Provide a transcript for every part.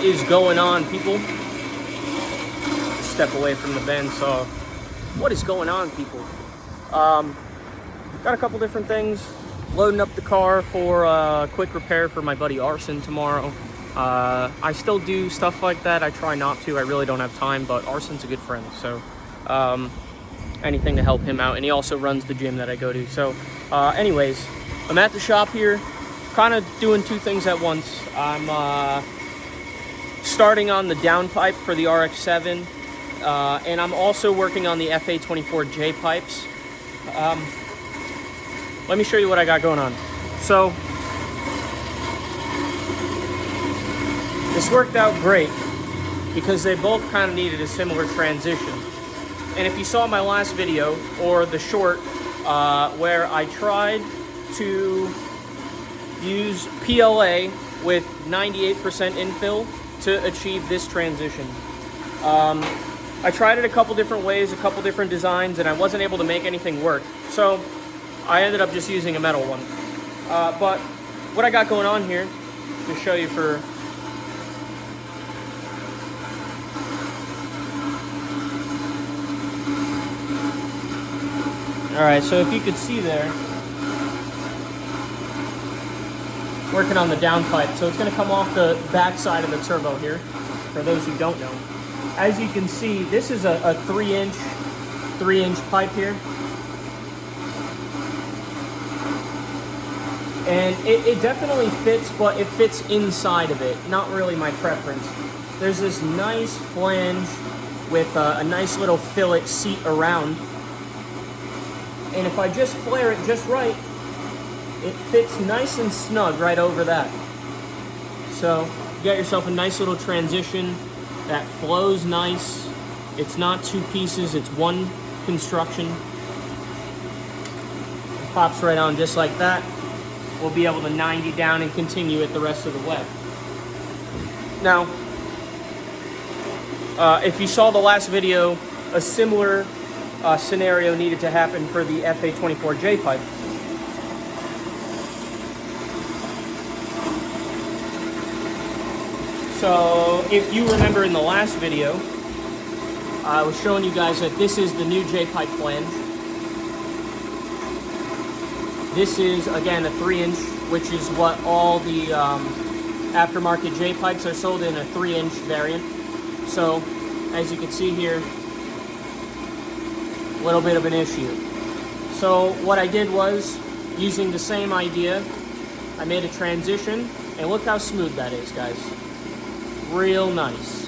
is going on, people? Step away from the bandsaw. What is going on, people? Got a couple different things. Loading up the car for a quick repair for my buddy Arson tomorrow. I still do stuff like that. I try not to. I really don't have time, but Arson's a good friend, so anything to help him out. And he also runs the gym that I go to. So anyways, I'm at the shop here, kind of doing two things at once. I'm starting on the downpipe for the RX7, and I'm also working on the FA24J pipes. Let me show you what I got going on. So this worked out great because they both kind of needed a similar transition. And if you saw my last video, or the short, where I tried to use PLA with 98% infill to achieve this transition. I tried it a couple different ways, a couple different designs, and I wasn't able to make anything work. So I ended up just using a metal one. But what I got going on here, to show you for... Alright, so if you could see there, working on the downpipe. So it's going to come off the back side of the turbo here, for those who don't know. As you can see, this is a 3-inch pipe here. And it definitely fits, but it fits inside of it. Not really my preference. There's this nice flange with a nice little fillet seat around. And if I just flare it just right, it fits nice and snug right over that. So you got yourself a nice little transition that flows nice. It's not two pieces, it's one construction. It pops right on just like that. We'll be able to 90 down and continue it the rest of the way. Now, if you saw the last video, a similar scenario needed to happen for the FA24J pipe. So if you remember in the last video, I was showing you guys that this is the new J-pipe flange. This is, again, a 3-inch, which is what all the aftermarket J-pipes are sold in, a 3-inch variant. So, as you can see here, a little bit of an issue. So what I did was, using the same idea, I made a transition, and look how smooth that is, guys. Real nice.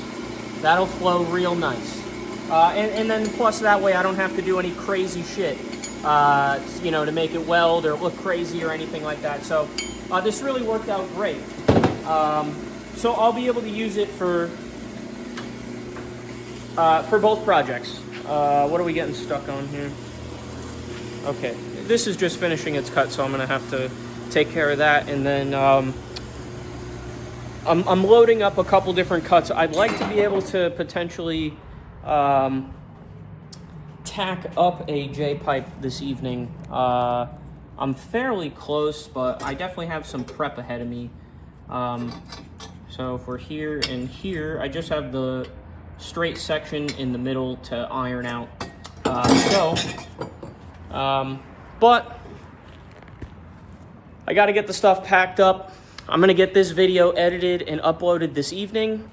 That'll flow real nice. And then plus that way I don't have to do any crazy shit, you know, to make it weld or look crazy or anything like that. So this really worked out great. So I'll be able to use it for both projects. What are we getting stuck on here? Okay, this is just finishing its cut, so I'm gonna have to take care of that, and then I'm loading up a couple different cuts. I'd like to be able to potentially tack up a J-pipe this evening. I'm fairly close, but I definitely have some prep ahead of me. So for here and here, I just have the straight section in the middle to iron out. But I got to get the stuff packed up. I'm going to get this video edited and uploaded this evening,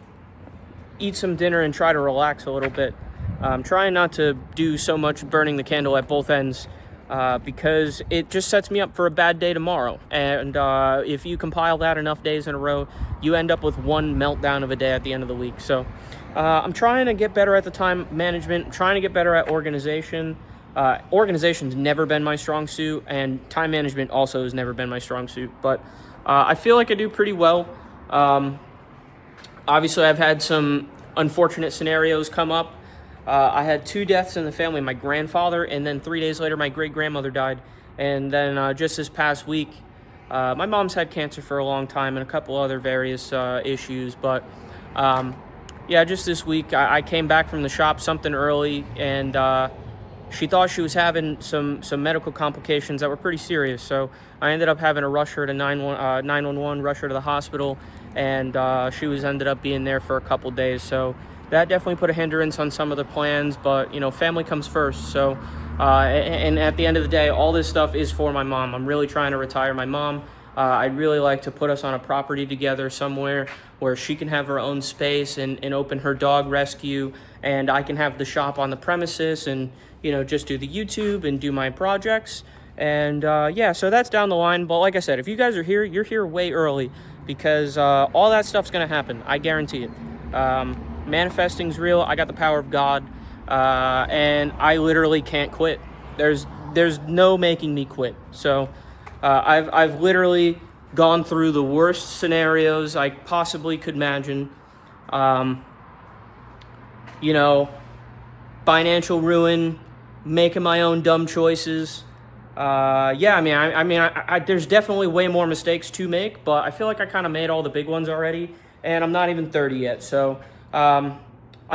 eat some dinner, and try to relax a little bit. I'm trying not to do so much burning the candle at both ends because it just sets me up for a bad day tomorrow. And if you compile that enough days in a row, you end up with one meltdown of a day at the end of the week. So I'm trying to get better at the time management, trying to get better at organization. Organization's never been my strong suit, and time management also has never been my strong suit. But I feel like I do pretty well. Obviously, I've had some unfortunate scenarios come up. I had 2 deaths in the family, my grandfather, and then 3 days later, my great-grandmother died. And then just this past week, my mom's had cancer for a long time and a couple other various issues. But yeah, just this week, I came back from the shop something early, and she thought she was having some medical complications that were pretty serious. So I ended up having to rush her to 911, rush her to the hospital, and she ended up being there for a couple days. So that definitely put a hindrance on some of the plans, but you know, family comes first. So and at the end of the day, all this stuff is for my mom. I'm really trying to retire my mom. I'd really like to put us on a property together somewhere where she can have her own space and open her dog rescue, and I can have the shop on the premises and, you know, just do the YouTube and do my projects. And yeah, so that's down the line. But like I said, if you guys are here, you're here way early, because all that stuff's gonna happen. I guarantee it. Manifesting's real. I got the power of God, and I literally can't quit. There's no making me quit. So I've literally gone through the worst scenarios I possibly could imagine. You know, financial ruin, making my own dumb choices. Yeah, I mean, there's definitely way more mistakes to make, but I feel like I kind of made all the big ones already, and I'm not even 30 yet. So I'm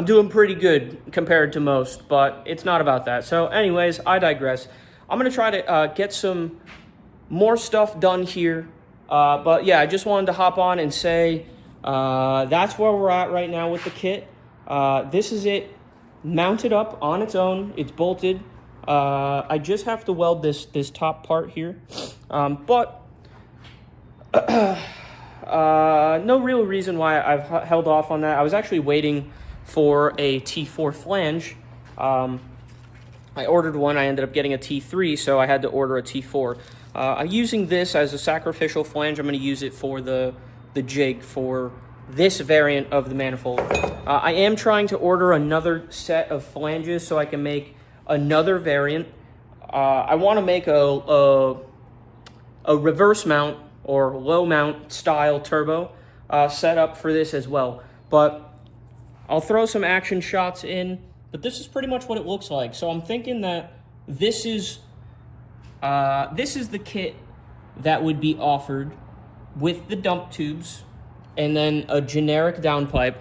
doing pretty good compared to most, but it's not about that. So anyways, I digress. I'm going to try to get some more stuff done here. But yeah, I just wanted to hop on and say that's where we're at right now with the kit. This is it mounted up on its own. It's bolted. I just have to weld this top part here. But no real reason why I've held off on that. I was actually waiting for a T4 flange. I ordered one. I ended up getting a T3, so I had to order a T4. I'm using this as a sacrificial flange. I'm going to use it for the jig for this variant of the manifold. I am trying to order another set of flanges so I can make another variant. I want to make a reverse mount or low mount style turbo setup for this as well. But I'll throw some action shots in, but this is pretty much what it looks like. So I'm thinking that this is the kit that would be offered with the dump tubes and then a generic downpipe.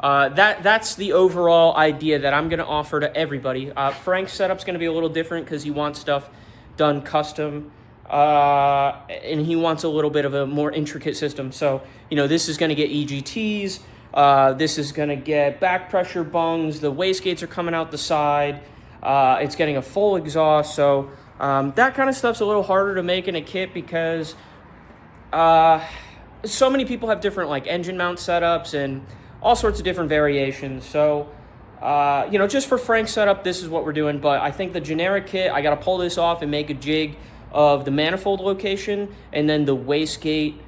That's the overall idea that I'm going to offer to everybody. Frank's setup's going to be a little different because he wants stuff done custom, and he wants a little bit of a more intricate system. So, you know, this is going to get EGTs. This is going to get back pressure bungs. The wastegates are coming out the side. It's getting a full exhaust. So that kind of stuff's a little harder to make in a kit because so many people have different like engine mount setups and all sorts of different variations. So, you know, just for Frank's setup, this is what we're doing. But I think the generic kit, I got to pull this off and make a jig of the manifold location and then the wastegate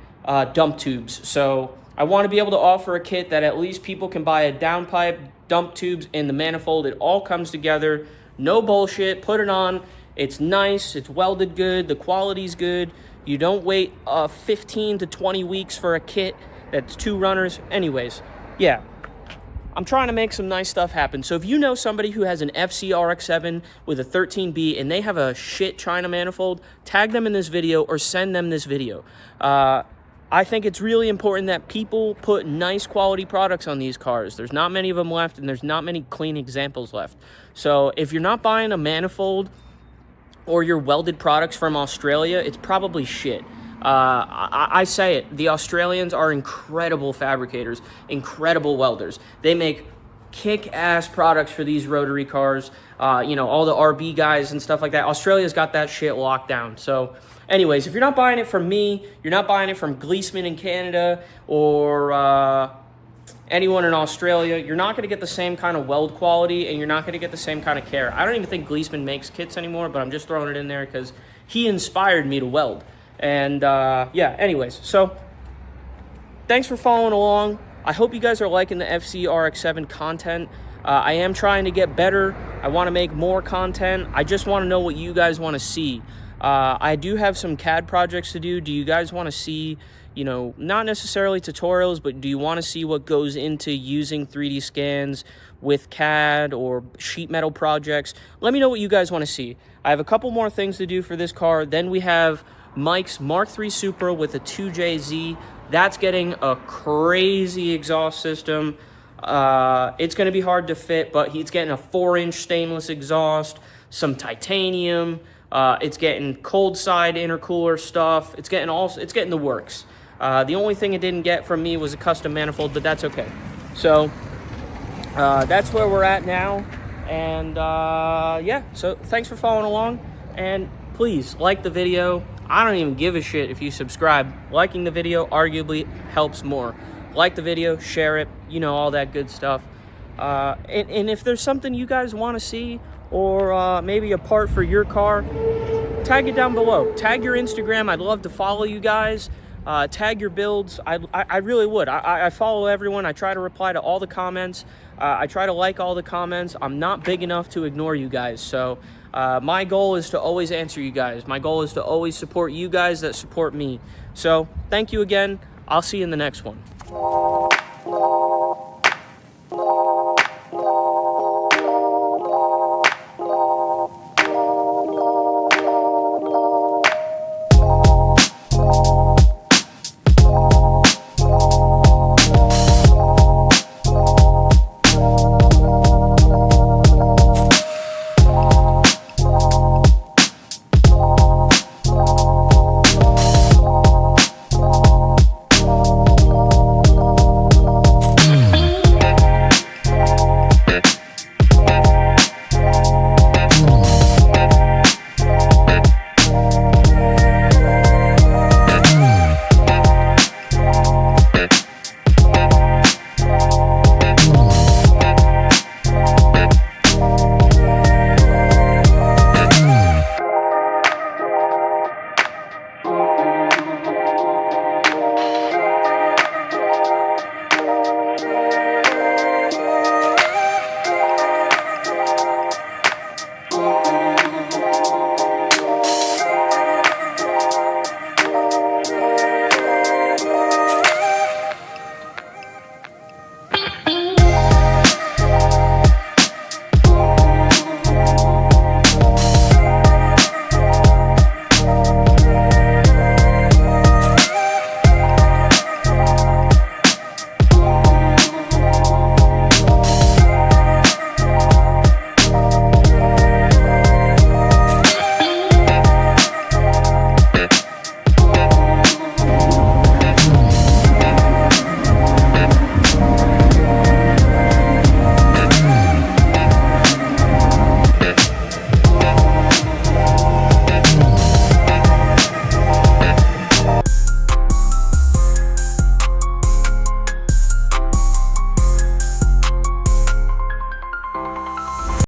dump tubes. So I want to be able to offer a kit that at least people can buy a downpipe, dump tubes, and the manifold. It all comes together. No bullshit. Put it on. It's nice. It's welded good. The quality's good. You don't wait 15 to 20 weeks for a kit that's 2 runners. Anyways, yeah, I'm trying to make some nice stuff happen. So if you know somebody who has an FC RX7 with a 13B and they have a shit China manifold, tag them in this video or send them this video. I think it's really important that people put nice quality products on these cars. There's not many of them left, and there's not many clean examples left. So if you're not buying a manifold or your welded products from Australia, it's probably shit. I say it, the Australians are incredible fabricators, incredible welders. They make kick-ass products for these rotary cars. You know, all the RB guys and stuff like that. Australia's got that shit locked down. So anyways, if you're not buying it from me, you're not buying it from Gleesman in Canada or anyone in Australia, you're not going to get the same kind of weld quality and you're not going to get the same kind of care. I don't even think Gleesman makes kits anymore, but I'm just throwing it in there because he inspired me to weld. And yeah, anyways, so thanks for following along. I hope you guys are liking the FC RX7 content. I am trying to get better. I want to make more content. I just want to know what you guys want to see. I do have some CAD projects to do. Do you guys want to see, you know, not necessarily tutorials, but do you want to see what goes into using 3D scans with CAD or sheet metal projects? Let me know what you guys want to see. I have a couple more things to do for this car. Then we have Mike's Mark III Supra with a 2JZ. That's getting a crazy exhaust system. It's going to be hard to fit, but he's getting a 4-inch stainless exhaust, some titanium. It's getting cold side intercooler stuff. It's getting the works. The only thing it didn't get from me was a custom manifold, but that's okay. So that's where we're at now. And yeah, so thanks for following along. And please like the video. I don't even give a shit if you subscribe. Liking the video arguably helps more. Like the video, share it, you know, all that good stuff. And if there's something you guys want to see, or maybe a part for your car, tag it down below. Tag your Instagram. I'd love to follow you guys. Tag your builds. I really would. I follow everyone. I try to reply to all the comments. I try to like all the comments. I'm not big enough to ignore you guys. So my goal is to always answer you guys. My goal is to always support you guys that support me. So thank you again. I'll see you in the next one.